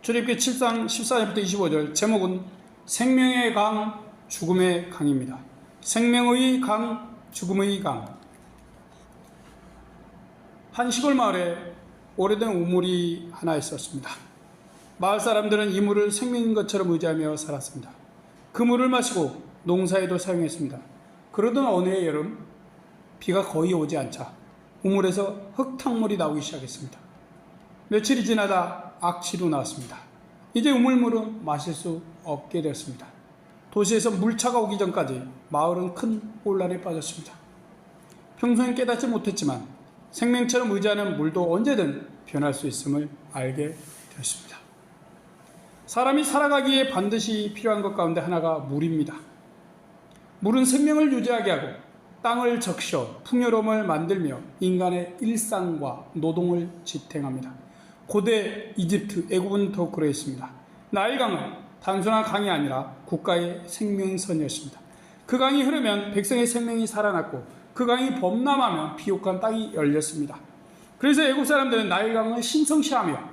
출애굽기 7장 14절부터 25절, 제목은 생명의 강, 죽음의 강입니다. 생명의 강, 죽음의 강. 한 시골 마을에 오래된 우물이 하나 있었습니다. 마을 사람들은 이 물을 생명인 것처럼 의지하며 살았습니다. 그 물을 마시고 농사에도 사용했습니다. 그러던 어느 해 여름, 비가 거의 오지 않자 우물에서 흙탕물이 나오기 시작했습니다. 며칠이 지나다 악취도 나왔습니다. 이제 우물물은 마실 수 없게 되었습니다. 도시에서 물차가 오기 전까지 마을은 큰 혼란에 빠졌습니다. 평소엔 깨닫지 못했지만 생명처럼 의지하는 물도 언제든 변할 수 있음을 알게 되었습니다. 사람이 살아가기에 반드시 필요한 것 가운데 하나가 물입니다. 물은 생명을 유지하게 하고 땅을 적셔 풍요로움을 만들며 인간의 일상과 노동을 지탱합니다. 고대 이집트, 애굽은 더욱 그러했습니다. 나일강은 단순한 강이 아니라 국가의 생명선이었습니다. 그 강이 흐르면 백성의 생명이 살아났고 그 강이 범람하면 비옥한 땅이 열렸습니다. 그래서 애굽 사람들은 나일강을 신성시하며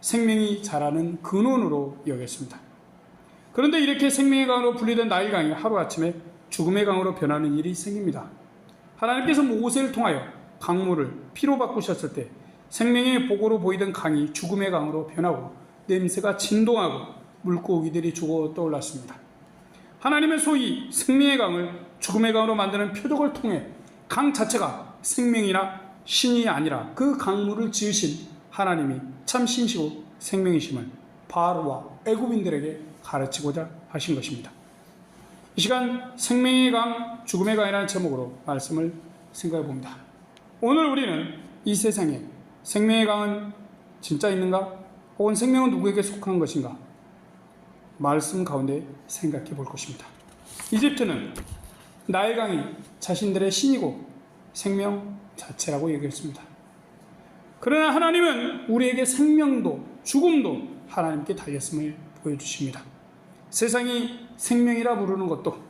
생명이 자라는 근원으로 여겼습니다. 그런데 이렇게 생명의 강으로 분리된 나일강이 하루아침에 죽음의 강으로 변하는 일이 생깁니다. 하나님께서 모세를 통하여 강물을 피로 바꾸셨을 때 생명의 복으로 보이던 강이 죽음의 강으로 변하고 냄새가 진동하고 물고기들이 죽어 떠올랐습니다. 하나님의 소위 생명의 강을 죽음의 강으로 만드는 표적을 통해 강 자체가 생명이나 신이 아니라 그 강물을 지으신 하나님이 참 신이시고 생명이심을 바로와 애굽인들에게 가르치고자 하신 것입니다. 이 시간 생명의 강, 죽음의 강이라는 제목으로 말씀을 생각해 봅니다. 오늘 우리는 이 세상에 생명의 강은 진짜 있는가? 혹은 생명은 누구에게 속한 것인가? 말씀 가운데 생각해 볼 것입니다. 이집트는 나일강이 자신들의 신이고 생명 자체라고 얘기했습니다. 그러나 하나님은 우리에게 생명도 죽음도 하나님께 달렸음을 보여주십니다. 세상이 생명이라 부르는 것도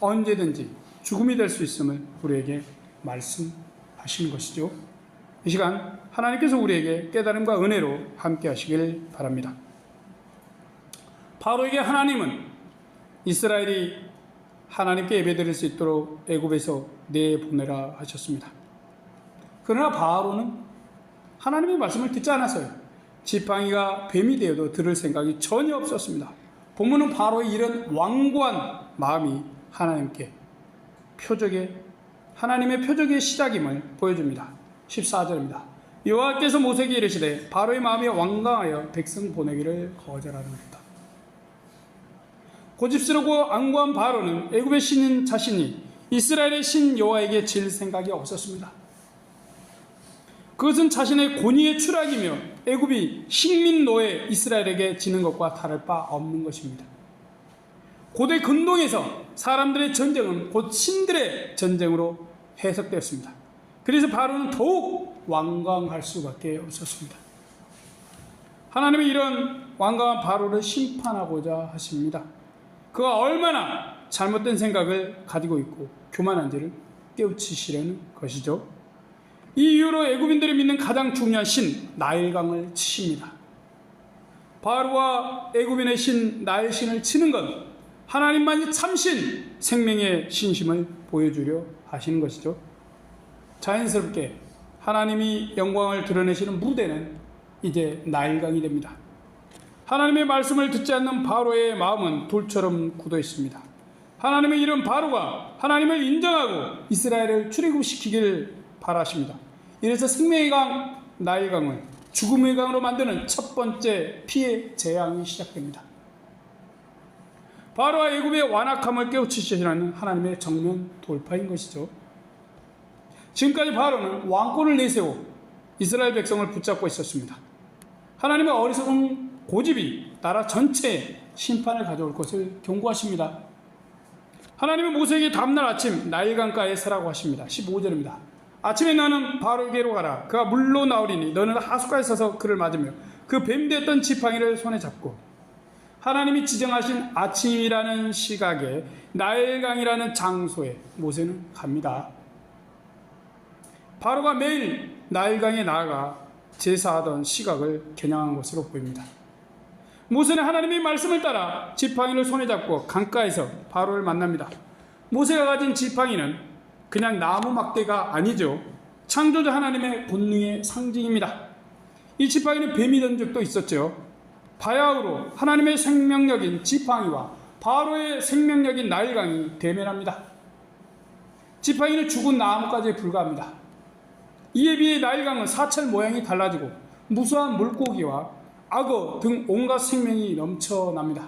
언제든지 죽음이 될 수 있음을 우리에게 말씀하시는 것이죠. 이 시간 하나님께서 우리에게 깨달음과 은혜로 함께 하시길 바랍니다. 바로에게 하나님은 이스라엘이 하나님께 예배드릴 수 있도록 애굽에서 내보내라 하셨습니다. 그러나 바로는 하나님의 말씀을 듣지 않았어요. 지팡이가 뱀이 되어도 들을 생각이 전혀 없었습니다. 본문은 바로의 이런 완고한 마음이 하나님의 표적의 시작임을 보여줍니다. 14절입니다. 여호와께서 모세에게 이르시되 바로의 마음이 완강하여 백성 보내기를 거절하는다. 고집스럽고 완고한 바로는 애굽의 신인 자신이 이스라엘의 신 여호와에게 질 생각이 없었습니다. 그것은 자신의 권위의 추락이며 애굽이 식민 노예 이스라엘에게 지는 것과 다를 바 없는 것입니다. 고대 근동에서 사람들의 전쟁은 곧 신들의 전쟁으로 해석되었습니다. 그래서 바로는 더욱 완강할 수밖에 없었습니다. 하나님은 이런 완강한 바로를 심판하고자 하십니다. 그가 얼마나 잘못된 생각을 가지고 있고 교만한지를 깨우치시려는 것이죠. 이 이후로 애굽인들이 믿는 가장 중요한 신 나일강을 치십니다. 바로와 애굽인의 신 나일신을 치는 건 하나님만이 참신 생명의 신심을 보여주려 하시는 것이죠. 자연스럽게 하나님이 영광을 드러내시는 무대는 이제 나일강이 됩니다. 하나님의 말씀을 듣지 않는 바로의 마음은 돌처럼 굳어 있습니다. 하나님의 이런 바로가 하나님을 인정하고 이스라엘을 출애굽시키기를 바라십니다. 이래서 생명의 강 나일강을 죽음의 강으로 만드는 첫 번째 피해 재앙이 시작됩니다. 바로와 애굽의 완악함을 깨우치시는 하나님의 정면 돌파인 것이죠. 지금까지 바로는 왕권을 내세워 이스라엘 백성을 붙잡고 있었습니다. 하나님의 어리석은 고집이 나라 전체에 심판을 가져올 것을 경고하십니다. 하나님은 모세에게 다음날 아침 나일강가에 서라고 하십니다. 15절입니다. 아침에 너는 바로에게로 가라. 그가 물로 나오리니 너는 하수가에 서서 그를 맞으며 그 뱀되었던 지팡이를 손에 잡고. 하나님이 지정하신 아침이라는 시각에 나일강이라는 장소에 모세는 갑니다. 바로가 매일 나일강에 나아가 제사하던 시각을 겨냥한 것으로 보입니다. 모세는 하나님의 말씀을 따라 지팡이를 손에 잡고 강가에서 바로를 만납니다. 모세가 가진 지팡이는 그냥 나무 막대가 아니죠. 창조자 하나님의 본능의 상징입니다. 이 지팡이는 뱀이 된 적도 있었죠. 바야흐로 하나님의 생명력인 지팡이와 바로의 생명력인 나일강이 대면합니다. 지팡이는 죽은 나무까지 불과합니다. 이에 비해 나일강은 사철 모양이 달라지고 무수한 물고기와 악어 등 온갖 생명이 넘쳐납니다.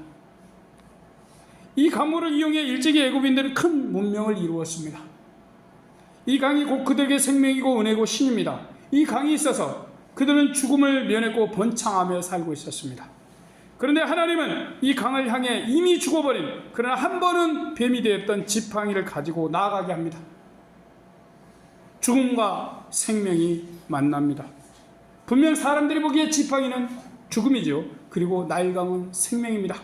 이 강물을 이용해 일제기 애굽인들은 큰 문명을 이루었습니다. 이 강이 곧 그들에게 생명이고 은혜고 신입니다. 이 강이 있어서 그들은 죽음을 면했고 번창하며 살고 있었습니다. 그런데 하나님은 이 강을 향해 이미 죽어버린, 그러나 한 번은 뱀이 되었던 지팡이를 가지고 나아가게 합니다. 죽음과 생명이 만납니다. 분명 사람들이 보기에 지팡이는 죽음이죠. 그리고 나일강은 생명입니다.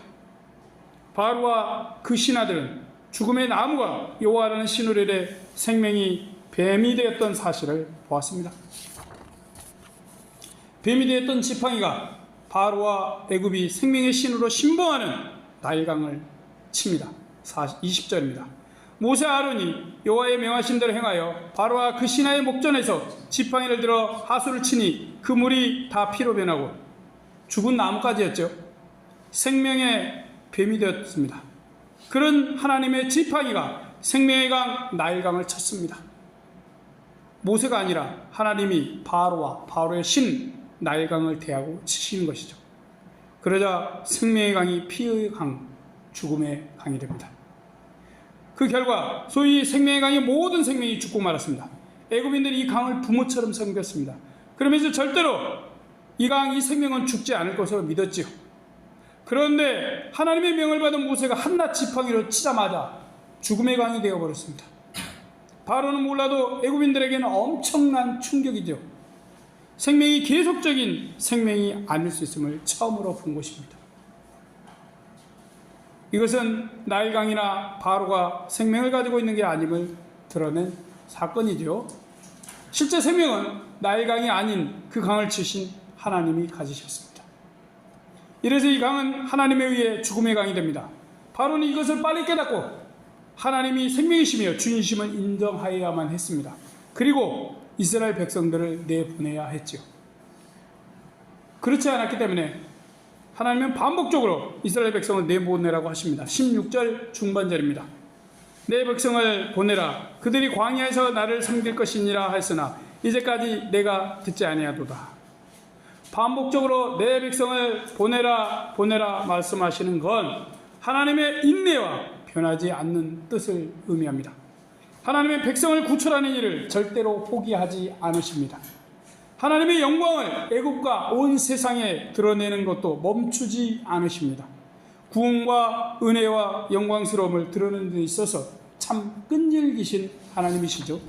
바로와 그 신하들은 죽음의 나무가 여호와라는 신으로의 생명이 뱀이 되었던 사실을 보았습니다. 뱀이 되었던 지팡이가 바로와 애굽이 생명의 신으로 신봉하는 나일강을 칩니다. 20절입니다. 모세 아론이 여호와의 명하신 대로 행하여 바로와 그 신하의 목전에서 지팡이를 들어 하수를 치니 그 물이 다 피로 변하고 죽은 나무까지였죠. 생명의 뱀이 되었습니다. 그런 하나님의 지팡이가 생명의 강 나일강을 쳤습니다. 모세가 아니라 하나님이 바로와 바로의 신 나일강을 대하고 치시는 것이죠. 그러자 생명의 강이 피의 강, 죽음의 강이 됩니다. 그 결과 소위 생명의 강의 모든 생명이 죽고 말았습니다. 애굽인들이 이 강을 부모처럼 섬겼습니다. 그러면서 절대로 이 강, 이 생명은 죽지 않을 것으로 믿었지요. 그런데 하나님의 명을 받은 모세가 한낱 지팡이로 치자마자 죽음의 강이 되어버렸습니다. 바로는 몰라도 애굽인들에게는 엄청난 충격이죠. 생명이 계속적인 생명이 아닐 수 있음을 처음으로 본 것입니다. 이것은 나일강이나 바로가 생명을 가지고 있는 게 아님을 드러낸 사건이죠. 실제 생명은 나일강이 아닌 그 강을 치신 하나님이 가지셨습니다. 이래서 이 강은 하나님에 의해 죽음의 강이 됩니다. 바로는 이것을 빨리 깨닫고 하나님이 생명이시며 주인심을 인정하여야만 했습니다. 그리고 이스라엘 백성들을 내보내야 했죠. 그렇지 않았기 때문에 하나님은 반복적으로 이스라엘 백성을 내보내라고 하십니다. 16절 중반절입니다. 내 백성을 보내라. 그들이 광야에서 나를 섬길 것이니라 하였으나 이제까지 내가 듣지 아니하도다. 반복적으로 내 백성을 보내라 보내라 말씀하시는 건 하나님의 인내와 변하지 않는 뜻을 의미합니다. 하나님의 백성을 구출하는 일을 절대로 포기하지 않으십니다. 하나님의 영광을 애굽과 온 세상에 드러내는 것도 멈추지 않으십니다. 구원과 은혜와 영광스러움을 드러내는 데 있어서 참 끈질기신 하나님이시죠.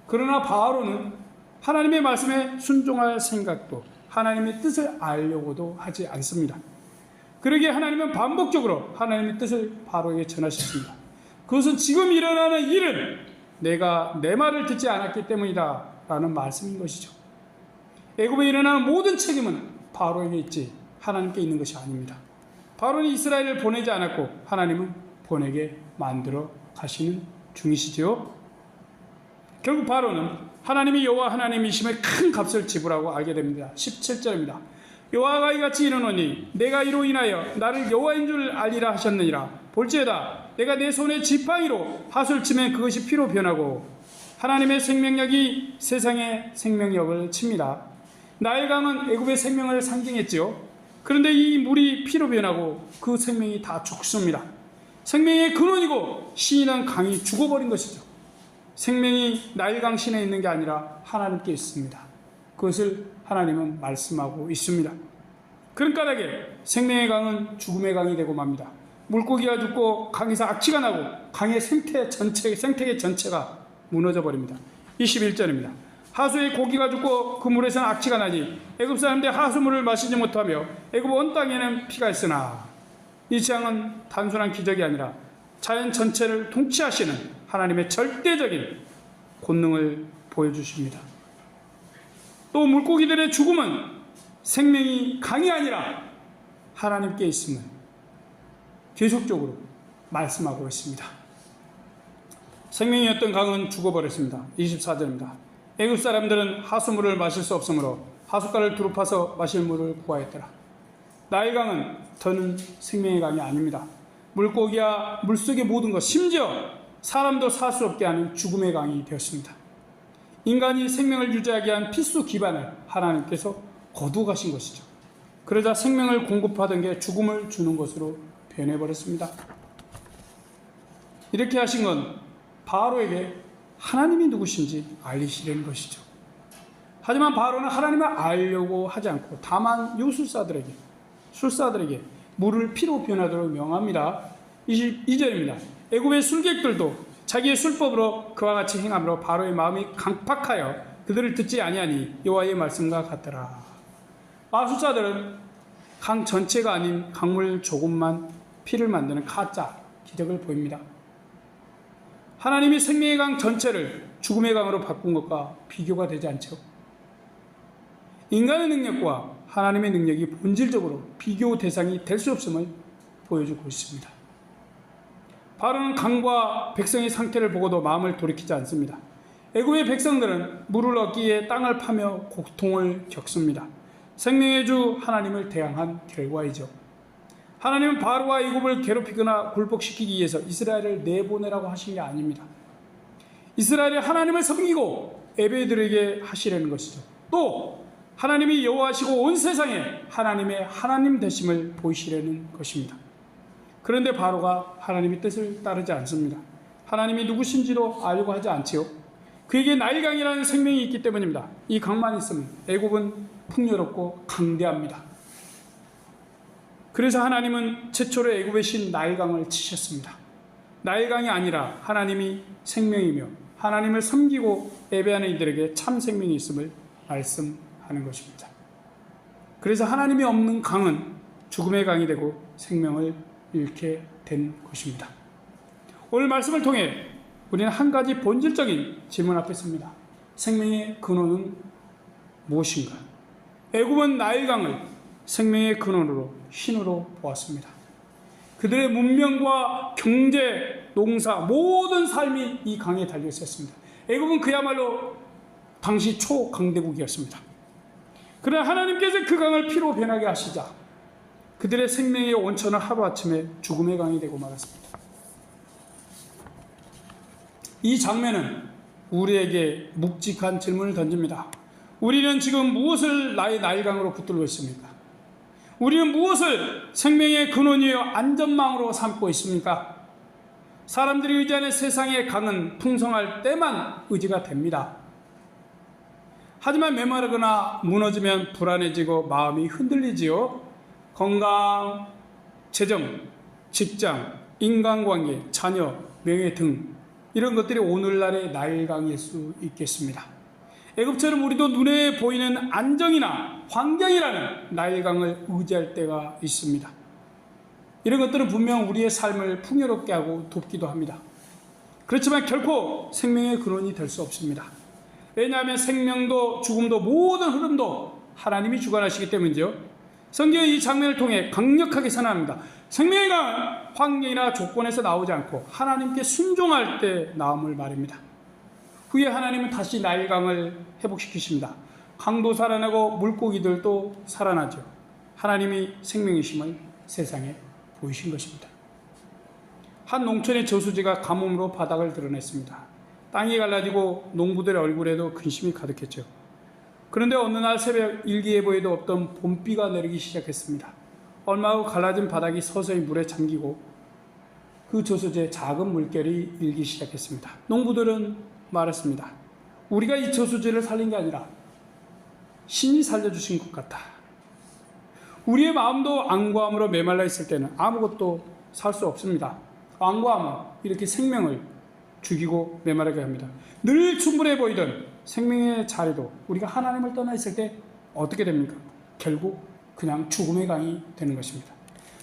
그러나 바로는 하나님의 말씀에 순종할 생각도 하나님의 뜻을 알려고도 하지 않습니다. 그러기에 하나님은 반복적으로 하나님의 뜻을 바로에게 전하셨습니다. 그것은 지금 일어나는 일은 내가 내 말을 듣지 않았기 때문이다 라는 말씀인 것이죠. 애굽에 일어나는 모든 책임은 바로에게 있지 하나님께 있는 것이 아닙니다. 바로는 이스라엘을 보내지 않았고 하나님은 보내게 만들어 가시는 중이시죠. 결국 바로는 하나님이 여호와 하나님이심의 큰 값을 지불하고 알게 됩니다. 17절입니다. 여호와가 이같이 이르노니 내가 이로 인하여 나를 여호와인 줄 알리라 하셨느니라. 볼지어다 내가 내 손에 지팡이로 하수를 치면 그것이 피로 변하고 하나님의 생명력이 세상의 생명력을 칩니다. 나일강은 애굽의 생명을 상징했지요. 그런데 이 물이 피로 변하고 그 생명이 다 죽습니다. 생명의 근원이고 신이란 강이 죽어버린 것이죠. 생명이 나일강 신에 있는 게 아니라 하나님께 있습니다. 그것을 하나님은 말씀하고 있습니다. 그런 까닭에 생명의 강은 죽음의 강이 되고 맙니다. 물고기가 죽고 강에서 악취가 나고 강의 생태계 전체가 무너져 버립니다. 21절입니다. 하수에 고기가 죽고 그 물에서는 악취가 나니 애굽 사람들이 하수물을 마시지 못하며 애굽 온 땅에는 피가 있으나 이 재앙은 단순한 기적이 아니라 자연 전체를 통치하시는 하나님의 절대적인 권능을 보여주십니다. 또 물고기들의 죽음은 생명이 강이 아니라 하나님께 있음을 계속적으로 말씀하고 있습니다. 생명이었던 강은 죽어버렸습니다. 24절입니다. 애굽 사람들은 하수물을 마실 수 없으므로 하숫가를 두루 파서 마실 물을 구하였더라. 나일 강은 더는 생명의 강이 아닙니다. 물고기야 물속의 모든 것, 심지어 사람도 살 수 없게 하는 죽음의 강이 되었습니다. 인간이 생명을 유지하게 한 필수 기반을 하나님께서 거두어 가신 것이죠. 그러자 생명을 공급하던 게 죽음을 주는 것으로 변해버렸습니다. 이렇게 하신 건 바로에게 하나님이 누구신지 알리시려는 것이죠. 하지만 바로는 하나님을 알려고 하지 않고 다만 술사들에게 물을 피로 변하도록 명합니다. 22절입니다. 애굽의 술객들도 자기의 술법으로 그와 같이 행함으로 바로의 마음이 강팍하여 그들을 듣지 아니하니 여호와의 말씀과 같더라. 마술사들은 강 전체가 아닌 강물 조금만 피를 만드는 가짜 기적을 보입니다. 하나님이 생명의 강 전체를 죽음의 강으로 바꾼 것과 비교가 되지 않죠. 인간의 능력과 하나님의 능력이 본질적으로 비교 대상이 될 수 없음을 보여주고 있습니다. 바로는 강과 백성의 상태를 보고도 마음을 돌이키지 않습니다. 애굽의 백성들은 물을 얻기에 땅을 파며 고통을 겪습니다. 생명의 주 하나님을 대항한 결과이죠. 하나님은 바로와 애굽을 괴롭히거나 굴복시키기 위해서 이스라엘을 내보내라고 하신 게 아닙니다. 이스라엘이 하나님을 섬기고 예배드리게 하시려는 것이죠. 또 하나님이 여호와시고 온 세상에 하나님의 하나님 되심을 보이시려는 것입니다. 그런데 바로가 하나님의 뜻을 따르지 않습니다. 하나님이 누구신지도 알려고 하지 않지요. 그에게 나일강이라는 생명이 있기 때문입니다. 이 강만 있으면 애굽은 풍요롭고 강대합니다. 그래서 하나님은 최초로 애굽의 신 나일강을 치셨습니다. 나일강이 아니라 하나님이 생명이며 하나님을 섬기고 예배하는 이들에게 참 생명이 있음을 말씀하는 것입니다. 그래서 하나님이 없는 강은 죽음의 강이 되고 생명을 잃게 된 것입니다. 오늘 말씀을 통해 우리는 한 가지 본질적인 질문 앞에 섭니다. 생명의 근원은 무엇인가? 애굽은 나일강을 생명의 근원으로 신으로 보았습니다. 그들의 문명과 경제, 농사, 모든 삶이 이 강에 달려 있었습니다. 애굽은 그야말로 당시 초강대국이었습니다. 그러나 하나님께서 그 강을 피로 변하게 하시자 그들의 생명의 원천은 하루아침에 죽음의 강이 되고 말았습니다. 이 장면은 우리에게 묵직한 질문을 던집니다. 우리는 지금 무엇을 나의 나일강으로 붙들고 있습니까? 우리는 무엇을 생명의 근원이요 안전망으로 삼고 있습니까? 사람들이 의지하는 세상의 강은 풍성할 때만 의지가 됩니다. 하지만 메마르거나 무너지면 불안해지고 마음이 흔들리지요. 건강, 재정, 직장, 인간관계, 자녀, 명예 등 이런 것들이 오늘날의 나일강일 수 있겠습니다. 애굽처럼 우리도 눈에 보이는 안정이나 환경이라는 나일강을 의지할 때가 있습니다. 이런 것들은 분명 우리의 삶을 풍요롭게 하고 돕기도 합니다. 그렇지만 결코 생명의 근원이 될 수 없습니다. 왜냐하면 생명도 죽음도 모든 흐름도 하나님이 주관하시기 때문이죠. 성경의 이 장면을 통해 강력하게 선언합니다. 생명의 강은 환경이나 조건에서 나오지 않고 하나님께 순종할 때 나옴을 말입니다. 후에 하나님은 다시 나일강을 회복시키십니다. 강도 살아나고 물고기들도 살아나죠. 하나님이 생명이심을 세상에 보이신 것입니다. 한 농촌의 저수지가 가뭄으로 바닥을 드러냈습니다. 땅이 갈라지고 농부들의 얼굴에도 근심이 가득했죠. 그런데 어느 날 새벽 일기예보에도 없던 봄비가 내리기 시작했습니다. 얼마 후 갈라진 바닥이 서서히 물에 잠기고 그 저수지에 작은 물결이 일기 시작했습니다. 농부들은 말했습니다. 우리가 이 저수지를 살린 게 아니라 신이 살려주신 것 같다. 우리의 마음도 안구함으로 메말라 있을 때는 아무것도 살 수 없습니다. 안구함은 이렇게 생명을 죽이고 메마르게 합니다. 늘 충분해 보이던 생명의 자리도 우리가 하나님을 떠나 있을 때 어떻게 됩니까? 결국 그냥 죽음의 강이 되는 것입니다.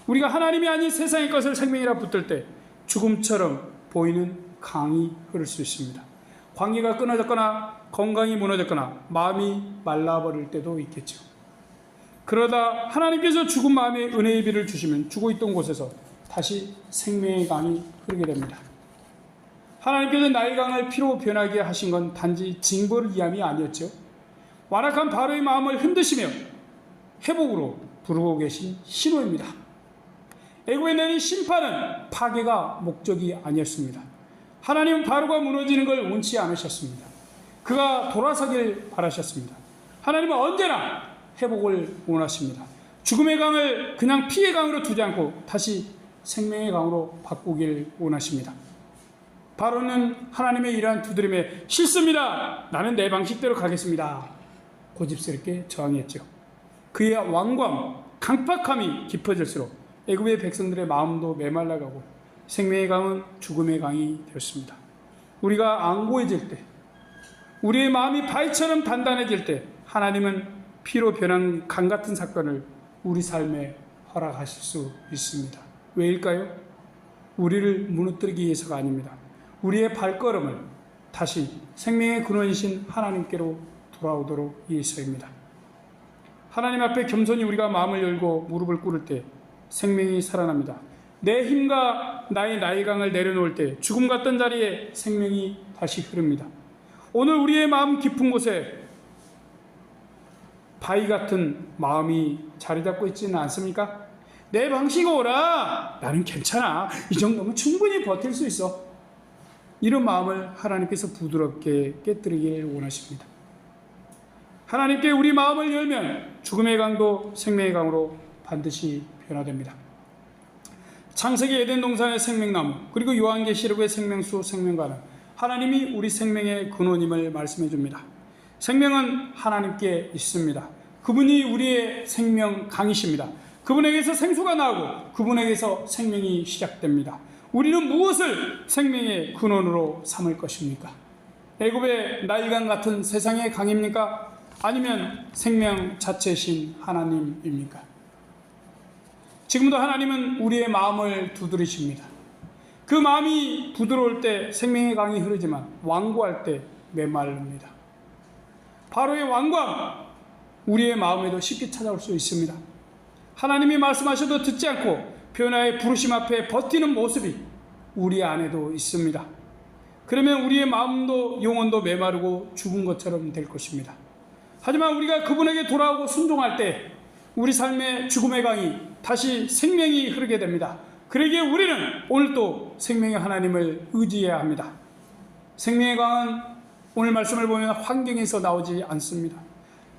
우리가 하나님이 아닌 세상의 것을 생명이라 붙들 때 죽음처럼 보이는 강이 흐를 수 있습니다. 관계가 끊어졌거나 건강이 무너졌거나 마음이 말라버릴 때도 있겠죠. 그러다 하나님께서 죽은 마음에 은혜의 비를 주시면 죽어 있던 곳에서 다시 생명의 강이 흐르게 됩니다. 하나님께서 나의 강을 피로 변하게 하신 건 단지 징벌을 위함이 아니었죠. 완악한 바로의 마음을 흔드시며 회복으로 부르고 계신 신호입니다. 애굽에 내린 심판은 파괴가 목적이 아니었습니다. 하나님은 바로가 무너지는 걸 원치 않으셨습니다. 그가 돌아서길 바라셨습니다. 하나님은 언제나 회복을 원하십니다. 죽음의 강을 그냥 피의 강으로 두지 않고 다시 생명의 강으로 바꾸길 원하십니다. 바로는 하나님의 이러한 두드림에 싫습니다. 나는 내 방식대로 가겠습니다. 고집스럽게 저항했죠. 그의 완고함, 강팍함이 깊어질수록 애굽의 백성들의 마음도 메말라가고 생명의 강은 죽음의 강이 되었습니다. 우리가 안고해질 때, 우리의 마음이 바위처럼 단단해질 때 하나님은 피로 변한 강 같은 사건을 우리 삶에 허락하실 수 있습니다. 왜일까요? 우리를 무너뜨리기 위해서가 아닙니다. 우리의 발걸음을 다시 생명의 근원이신 하나님께로 돌아오도록 위해서입니다. 하나님 앞에 겸손히 우리가 마음을 열고 무릎을 꿇을 때 생명이 살아납니다. 내 힘과 나의 강을 내려놓을 때 죽음 같던 자리에 생명이 다시 흐릅니다. 오늘 우리의 마음 깊은 곳에 바위 같은 마음이 자리 잡고 있지는 않습니까? 내 방식으로 오라. 나는 괜찮아. 이 정도면 충분히 버틸 수 있어. 이런 마음을 하나님께서 부드럽게 깨뜨리길 원하십니다. 하나님께 우리 마음을 열면 죽음의 강도 생명의 강으로 반드시 변화됩니다. 창세기 에덴 동산의 생명나무, 그리고 요한계시록의 생명수 생명과는 하나님이 우리 생명의 근원임을 말씀해 줍니다. 생명은 하나님께 있습니다. 그분이 우리의 생명 강이십니다. 그분에게서 생수가 나오고 그분에게서 생명이 시작됩니다. 우리는 무엇을 생명의 근원으로 삼을 것입니까? 애굽의 나일강 같은 세상의 강입니까? 아니면 생명 자체이신 하나님입니까? 지금도 하나님은 우리의 마음을 두드리십니다. 그 마음이 부드러울 때 생명의 강이 흐르지만 완고할 때 메마릅니다. 바로의 완고함, 우리의 마음에도 쉽게 찾아올 수 있습니다. 하나님이 말씀하셔도 듣지 않고 변화의 부르심 앞에 버티는 모습이 우리 안에도 있습니다. 그러면 우리의 마음도 영혼도 메마르고 죽은 것처럼 될 것입니다. 하지만 우리가 그분에게 돌아오고 순종할 때 우리 삶의 죽음의 강이 다시 생명이 흐르게 됩니다. 그러기에 우리는 오늘도 생명의 하나님을 의지해야 합니다. 생명의 강은 오늘 말씀을 보면 환경에서 나오지 않습니다.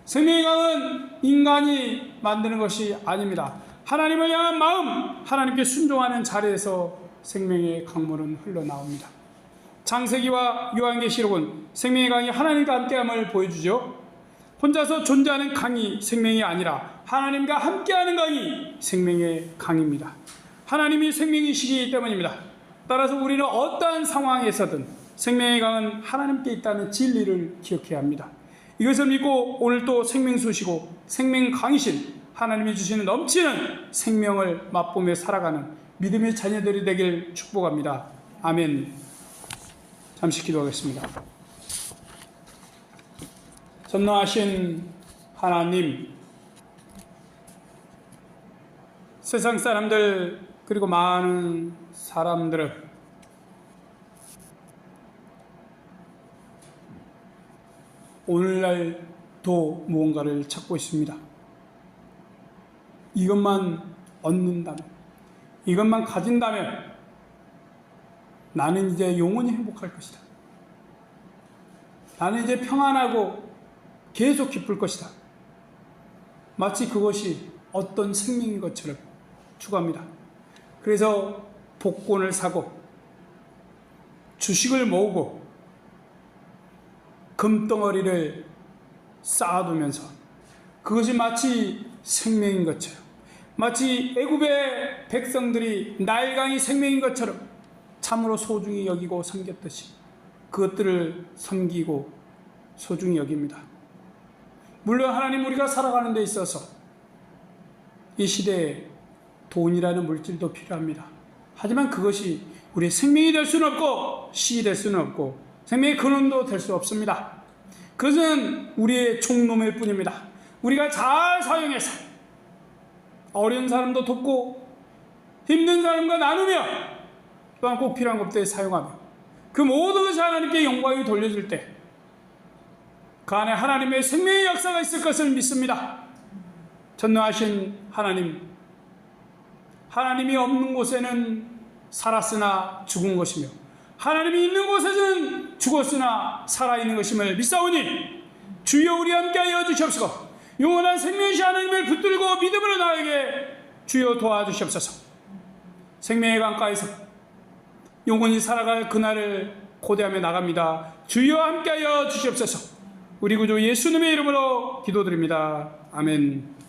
생명의 강은 인간이 만드는 것이 아닙니다. 하나님을 향한 마음, 하나님께 순종하는 자리에서 생명의 강물은 흘러나옵니다. 창세기와 요한계시록은 생명의 강이 하나님과 함께함을 보여주죠. 혼자서 존재하는 강이 생명이 아니라 하나님과 함께하는 강이 생명의 강입니다. 하나님이 생명이시기 때문입니다. 따라서 우리는 어떠한 상황에서든 생명의 강은 하나님께 있다는 진리를 기억해야 합니다. 이것을 믿고 오늘 또 생명수시고 생명 강이신 하나님이 주시는 넘치는 생명을 맛보며 살아가는 믿음의 자녀들이 되길 축복합니다. 아멘. 잠시 기도하겠습니다. 전능하신 하나님, 세상 사람들 그리고 많은 사람들은 오늘날도 무언가를 찾고 있습니다. 이것만 얻는다면, 이것만 가진다면 나는 이제 영원히 행복할 것이다. 나는 이제 평안하고 계속 기쁠 것이다. 마치 그것이 어떤 생명인 것처럼 추구합니다. 그래서 복권을 사고 주식을 모으고 금덩어리를 쌓아두면서 그것이 마치 생명인 것처럼, 마치 애굽의 백성들이 나일강이 생명인 것처럼 참으로 소중히 여기고 섬겼듯이 그것들을 섬기고 소중히 여깁니다. 물론 하나님, 우리가 살아가는 데 있어서 이 시대에 돈이라는 물질도 필요합니다. 하지만 그것이 우리의 생명이 될 수는 없고 시이 될 수는 없고 생명의 근원도 될 수 없습니다. 그것은 우리의 총놈일 뿐입니다. 우리가 잘 사용해서 어려운 사람도 돕고 힘든 사람과 나누며 또한 꼭 필요한 것들에 사용하며 그 모든 것이 하나님께 영광이 돌려질 때 그 안에 하나님의 생명의 역사가 있을 것을 믿습니다. 전능하신 하나님, 하나님이 없는 곳에는 살았으나 죽은 것이며 하나님이 있는 곳에는 죽었으나 살아있는 것임을 믿사오니 주여 우리 함께하여 주시옵소서. 영원한 생명이신 하나님을 붙들고 믿음으로 나에게 주여 도와주시옵소서. 생명의 강가에서 영원히 살아갈 그날을 고대하며 나갑니다. 주여 함께하여 주시옵소서. 우리 구주 예수님의 이름으로 기도드립니다. 아멘.